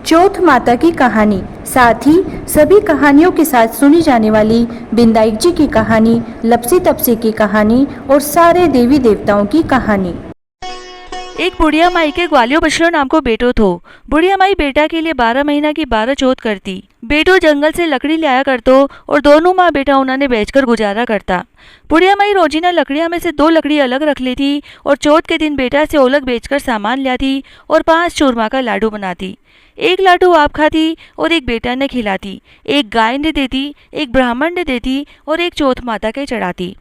चौथ माता की कहानी, साथ ही सभी कहानियों के साथ सुनी जाने वाली बिंदाई जी की कहानी, लपसी तपसी की कहानी और सारे देवी देवताओं की कहानी। एक बुढ़िया माई के ग्वालियो बछड़ो नाम को बेटो थो। बुढ़िया माई बेटा के लिए 12 महीना की 12 चौथ करती। बेटो जंगल से लकड़ी लाया करतो और दोनों माँ बेटा उन्होंने बेचकर गुजारा करता। बुढ़िया माई रोजीना लकड़ियाँ में से 2 लकड़ी अलग रख लेती और चौथ के दिन बेटा से ओलग बेचकर सामान लाती और 5 चूरमा का लाडू बनाती। एक लाडू आप खाती और एक बेटा ने खिलाती, एक गाय ने देती, एक ब्राह्मण ने देती और एक चौथ माता के चढ़ाती।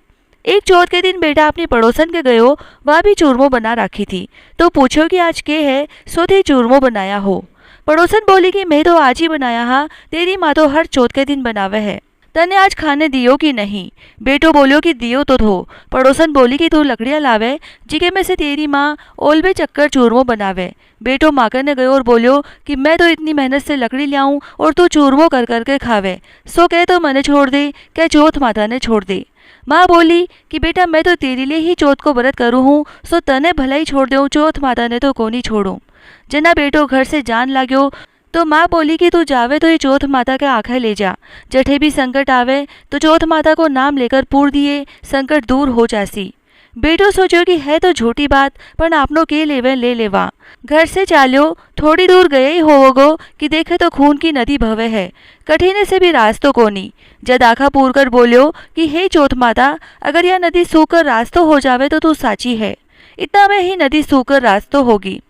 एक चौथ के दिन बेटा अपनी पड़ोसन के गयो, वह भी चूरमो बना रखी थी। तो पूछो कि आज के है, सो थे चूरमो बनाया हो। पड़ोसन बोली कि मैं तो आज ही बनाया हा, तेरी माँ तो हर चौथ के दिन बनावे है, तने आज खाने दियो कि नहीं। बेटो बोलियो कि दियो तो थो। पड़ोसन बोली कि तू लकड़ियाँ लावे, जिके में से तेरी माँ ओलबे चक्कर चूरमो बनावे। बेटो माकर ने गयो और बोलियो कि मैं तो इतनी मेहनत से लकड़ी लाऊं और तू चूरमो कर करके खावे, सो कह तो मने छोड़ दे, क्या चौथ माता ने छोड़ दे। माँ बोली कि बेटा मैं तो तेरे लिए ही चौथ को व्रत करूँ हूँ, सो तने भला ही छोड़ दूँ, चौथ माता ने तो कोनी छोड़ूं। जना बेटो घर से जान लाग्यो तो माँ बोली कि तू जावे तो ये चौथ माता के आँखें ले जा, जठे भी संकट आवे तो चौथ माता को नाम लेकर पूर दिए, संकट दूर हो जासी। बेटो सोचो कि है तो झूठी बात, पर आपनो के लेवे ले लेवा। घर से चाल्यो, थोड़ी दूर गए ही होवोगो कि देखे तो खून की नदी बहवे है, कठिने से भी रास्तो कोनी। जद आखा पूर कर बोलियो कि हे चौथ माता, अगर यह नदी सूखकर रास्तो हो जावे तो तू साची है। इतना में ही नदी सूखकर रास्तो होगी।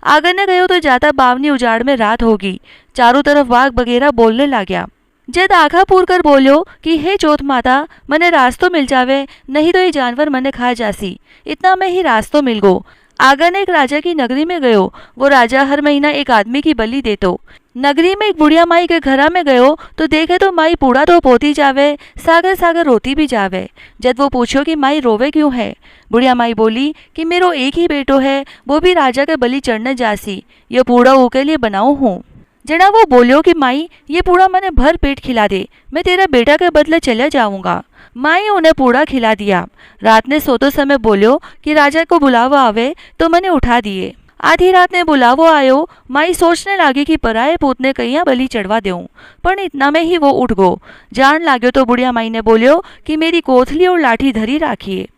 आगे न गयो तो जाता बावनी उजाड़ में रात होगी। चारों तरफ वाघ बगेरा बोलने लाग्या। जद आखा पूर कर बोलियो कि हे चौथ माता, मने रास्तो मिल जावे, नहीं तो ये जानवर मने खा जासी। इतना में ही रास्तो मिल गो। आगे ने एक राजा की नगरी में गयो। वो राजा हर महीना एक आदमी की बलि देतो। नगरी में एक बुढ़िया माई के घरा में गयो तो देखे तो माई पूड़ा तो पोती जावे, सागर सागर रोती भी जावे। जब वो पूछो कि माई रोवे क्यों है, बुढ़िया माई बोली कि मेरो एक ही बेटो है, वो भी राजा के बलि चढ़ने जासी, ये पूड़ा ऊके लिए बनाऊ हूँ। जना वो बोलियो कि माई ये पूड़ा मने भर पेट खिला दे, मैं तेरा बेटा के बदले चले जाऊंगा। माई उन्हें पूड़ा खिला दिया। रात ने सोते समय बोलियो कि राजा को बुलावा आवे तो मने उठा दिए। आधी रात ने बुलावो आयो। माई सोचने लागी कि पराये पूत ने कहिया बलि चढ़वा देऊं, पर इतना में ही वो उठ गो। जान लाग्यो तो बुढ़िया माई ने बोलियो कि मेरी कोथली और लाठी धरी राखिए।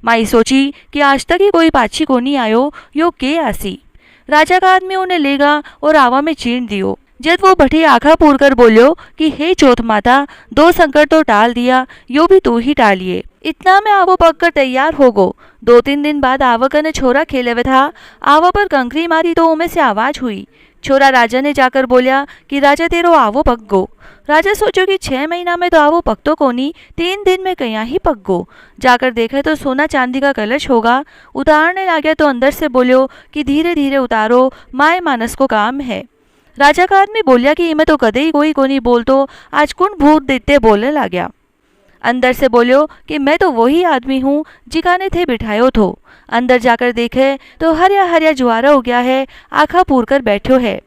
माई सोची कि आज तक ही कोई पाछी को नहीं आयो, यो के आसी। राजा का आदमी उन्हें लेगा और आवा में चीन दियो। जब वो भठी आखा पूर कर बोलियो कि हे चौथ माता, 2 संकट तो टाल दिया, यो भी तू ही टालिए। इतना में आवो पक कर तैयार हो गो। 2-3 दिन बाद आवक ने छोरा खेले हुए था। आवा पर कंकरी मारी तो उनमें से आवाज हुई। छोरा राजा ने जाकर बोलिया कि राजा तेरो आवो पक गो। राजा सोचो कि 6 महीना में तो आवो पक तो कोनी, 3 दिन में कया ही पक गो। जाकर देखे तो सोना चांदी का कलश होगा। उतारने लगे तो अंदर से बोलियो कि धीरे धीरे उतारो, माए मानस को काम है। राजा का आदमी बोलिया कि इमें तो कदे ही कोई कोनी बोलतो, आज कौन भूत देते बोलने लाग्या। अंदर से बोलियो कि मैं तो वही आदमी हूँ जिकाने थे बिठायो थो। अंदर जाकर देखे तो हरिया हरिया जुआरा हो गया है, आखा पूर कर बैठो है।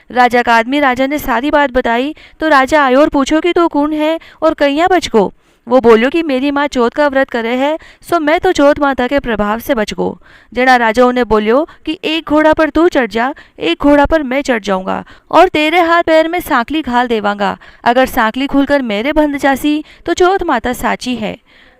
राजा का आदमी राजा ने सारी बात बताई तो राजा आयो और पूछो कि तू कौन है और कहिया बच गो। वो बोलियो कि मेरी माँ चौथ का व्रत करे है, सो मैं तो चौथ माता के प्रभाव से बच गो। जना राजा उन्हें बोलियो कि एक घोड़ा पर तू चढ़ जा, एक घोड़ा पर मैं चढ़ जाऊंगा और तेरे हाथ पैर में सांकली घाल देवांगा। अगर सांकली खुलकर मेरे बंध जासी तो चौथ माता साची है।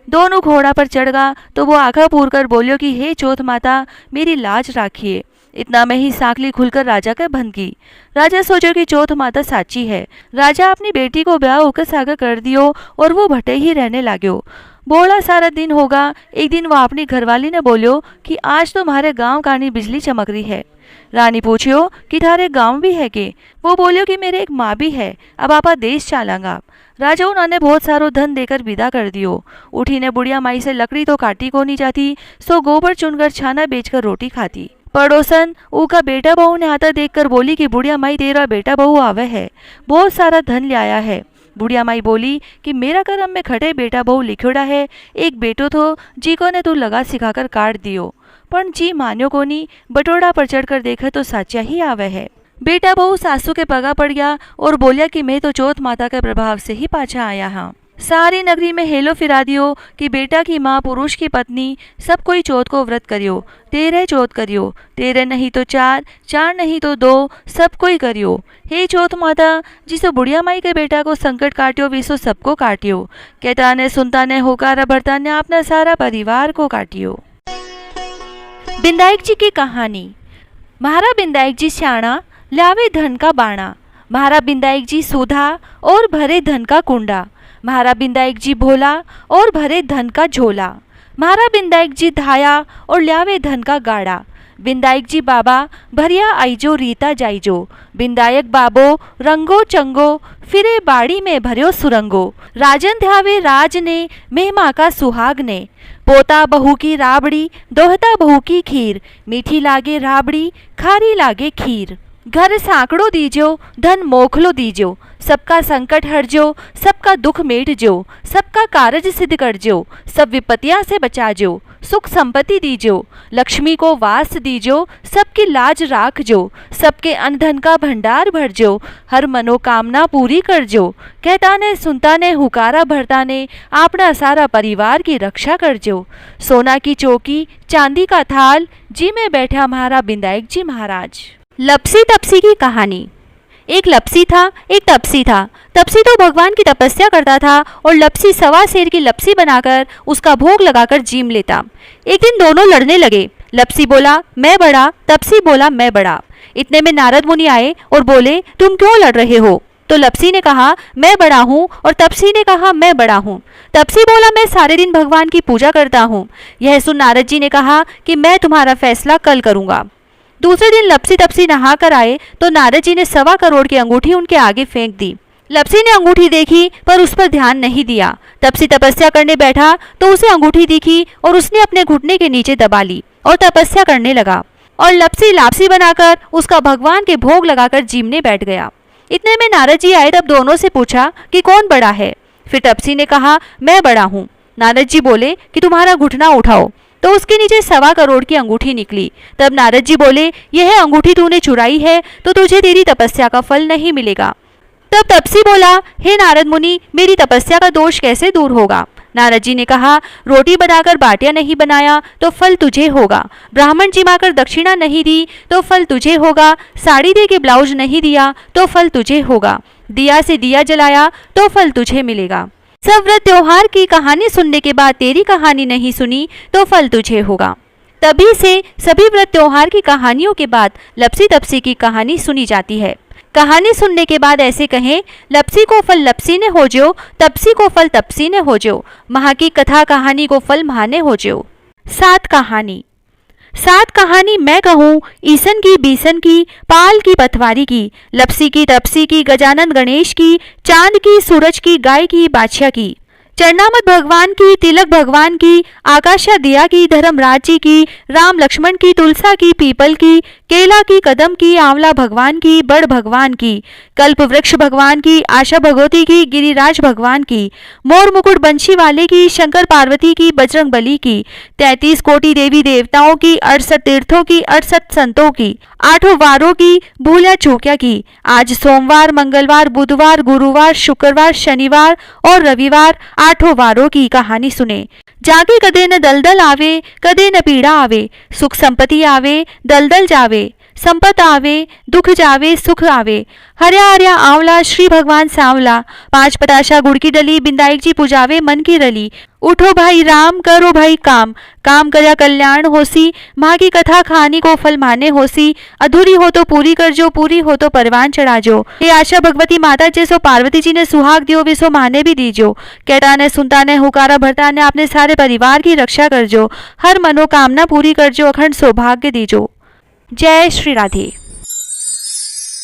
दोनों घोड़ा पर चढ़ गा तो वो आखा पूर कर बोलियो कि हे चौथ माता, मेरी लाज राखिए। इतना में ही सांकली खुलकर राजा के बंध गई। राजा सोचो कि चौथ माता साची है। राजा अपनी बेटी को ब्याह होकर सागर कर दियो और वो भटे ही रहने लाग्यो। बोला सारा दिन होगा। एक दिन वो अपनी घरवाली ने बोलियो कि आज तुम्हारे गांव कानी बिजली चमक रही है। रानी पूछियो कि थारे गांव भी है के। वो बोलियो कि मेरे एक माँ भी है, अब आपा देश चालांगा। राजा उन्होंने बहुत सारो धन देकर विदा कर दियो। उठी ने बुढ़िया माई से लकड़ी तो काटी को नहीं जाती, सो गोबर चुनकर छाना बेचकर रोटी खाती। पड़ोसन ऊका बेटा बहू ने आता देखकर बोली कि बुढ़िया माई तेरा बेटा बहू आवे है, बहुत सारा धन ले आया है। बुढ़िया माई बोली कि मेरा करम में खटे बेटा बहू लिखोड़ा है, एक बेटो थो जी को ने तू लगा सिखाकर काट दियो, पर जी मान्यो को नहीं। बटोड़ा पर चढ़कर देखा तो साचा ही आवे है। बेटा बहू सासू के पगा पड़ गया और बोलिया कि मैं तो चौथ माता के प्रभाव से ही पाछा आया हाँ। सारी नगरी में हेलो फिरा दियो कि बेटा की माँ पुरुष की पत्नी सब कोई चौथ को व्रत करियो, 13 चौथ करियो, 13 नहीं तो 4, 4 नहीं तो 2, सब कोई करियो। हे चौथ माता, जिसो बुढ़िया माई के बेटा को संकट काटियो विसो सबको काटियो। कहता ने सुनता ने होकारा भरता ने अपना सारा परिवार को काटियो। बिंदायक जी की कहानी। महारा बिंदायक जी श्याणा, लावे धन का बाणा। महारा बिंदायक जी सूधा और भरे धन का कुंडा। महारा बिंदायक जी भोला और भरे धन का झोला। महारा बिंदायक जी धाया और ल्यावे धन का गाड़ा। बिंदायक जी बाबा भरिया आईजो रीता जाइजो। बिंदायक बाबो रंगो चंगो फिरे बाड़ी में भरियो सुरंगो। राजन ध्यावे राज ने मेहमा का सुहाग ने। पोता बहू की राबड़ी दोहता बहू की खीर। मीठी लागे राबड़ी खारी लागे खीर। घर सांकड़ो दीजो धन मोखलो दीजो। सबका संकट हरजो सबका दुख मेटजो। सबका कारज सिद्ध करजो सब विपत्तियां से बचाजो। सुख संपत्ति दीजो लक्ष्मी को वास दीजो। सबकी लाज राखजो सबके अन्न धन का भंडार भरजो। हर मनोकामना पूरी करजो। कहता ने सुनता ने हुकारा भरता ने अपना सारा परिवार की रक्षा करजो। सोना की चौकी चांदी का थाल जी में बैठा महारा बिंदायक जी महाराज। लपसी तपसी की कहानी। एक लपसी था, एक तपसी था। तपसी तो भगवान की तपस्या करता था और लपसी सवा शेर की लपसी बनाकर उसका भोग लगाकर जीम लेता। एक दिन दोनों लड़ने लगे। लपसी बोला मैं बड़ा, तपसी बोला मैं बड़ा। इतने में नारद मुनि आए और बोले तुम क्यों लड़ रहे हो? तो लपसी ने कहा मैं बड़ा हूँ और तपसी ने कहा मैं बड़ा हूँ। तपसी बोला मैं सारे दिन भगवान की पूजा करता हूँ। यह सुन नारद जी ने कहा कि मैं तुम्हारा फैसला कल करूँगा। दूसरे दिन लपसी तपसी नहा कर आए तो नारद जी ने 1.25 करोड़ की अंगूठी उनके आगे फेंक दी। लपसी ने अंगूठी देखी पर उस पर ध्यान नहीं दिया। तपसी तपस्या करने बैठा तो उसे अंगूठी दिखी और उसने अपने घुटने के नीचे दबा ली और तपस्या करने लगा। और लपसी लापसी बनाकर उसका भगवान के भोग लगाकर जीमने बैठ गया। इतने में नारद जी आए तब दोनों से पूछा कि कौन बड़ा है? फिर तपसी ने कहा मैं बड़ा हूँ। नारद जी बोले कि तुम्हारा घुटना उठाओ। तो उसके नीचे 1.25 करोड़ की अंगूठी निकली। तब नारद जी बोले यह अंगूठी तूने चुराई है तो तुझे तेरी तपस्या का फल नहीं मिलेगा। तब तपसी बोला हे नारद मुनि, मेरी तपस्या का दोष कैसे दूर होगा? नारद जी ने कहा रोटी बनाकर बाटिया नहीं बनाया तो फल तुझे होगा। ब्राह्मण जिमाकर दक्षिणा नहीं दी तो फल तुझे होगा। साड़ी दे के ब्लाउज नहीं दिया तो फल तुझे होगा। दिया से दिया जलाया तो फल तुझे मिलेगा। सब व्रत त्योहार की कहानी सुनने के बाद तेरी कहानी नहीं सुनी तो फल तुझे होगा। तभी से सभी व्रत त्योहार की कहानियों के बाद लपसी तपसी की कहानी सुनी जाती है। कहानी सुनने के बाद ऐसे कहें लपसी को फल लपसी ने हो जो, तपसी को फल तपसी ने हो जो, महा की कथा कहानी को फल महाने हो जो। 7 कहानी। 7 कहानी मैं कहूँ ईसन की बीसन की पाल की पथवारी की, लपसी की तपसी की गजानन गणेश की, चांद की सूरज की गाय की बादशाह की, चरणामत भगवान की, तिलक भगवान की, आकाशा दिया की, धर्मराज जी की, राम लक्ष्मण की, तुलसा की, पीपल की, केला की, कदम की, आंवला भगवान की, बड़ भगवान की, कल्प वृक्ष भगवान की, आशा भगवती की, गिरिराज भगवान की, मोर मुकुट बंशी वाले की, शंकर पार्वती की, बजरंग बली की, 33 कोटि देवी देवताओं की, 68 तीर्थों की, 68 संतों की, 8 वारों की, भूलिया चूकिया की, आज सोमवार, मंगलवार, बुधवार, गुरुवार, शुक्रवार, शनिवार और रविवार 8 वारों की कहानी सुने। जाके कदे न दलदल आवे, कदे न पीड़ा आवे, सुख संपत्ति आवे, दलदल जावे, संपत आवे, दुख जावे, सुख आवे। हर्या हर्या आंवला, श्री भगवान सांवला, 5 पताशा गुड़ की डली, बिंदायक जी पुजावे मन की रली। उठो भाई राम, करो भाई काम, काम करया कल्याण होसी, माँ की कथा कहानी को फल माने होसी। अधूरी हो तो पूरी कर जो, पूरी हो तो परवान चढ़ा जो। हे आशा भगवती माता जैसो पार्वती जी ने सुहाग दियो विसो माने भी दीजो। कहता ने सुनता ने हुकारा भरता ने अपने सारे परिवार की रक्षा कर जो। हर मनोकामना पूरी कर जो, अखंड सौभाग्य दीजो। जय श्री राधे।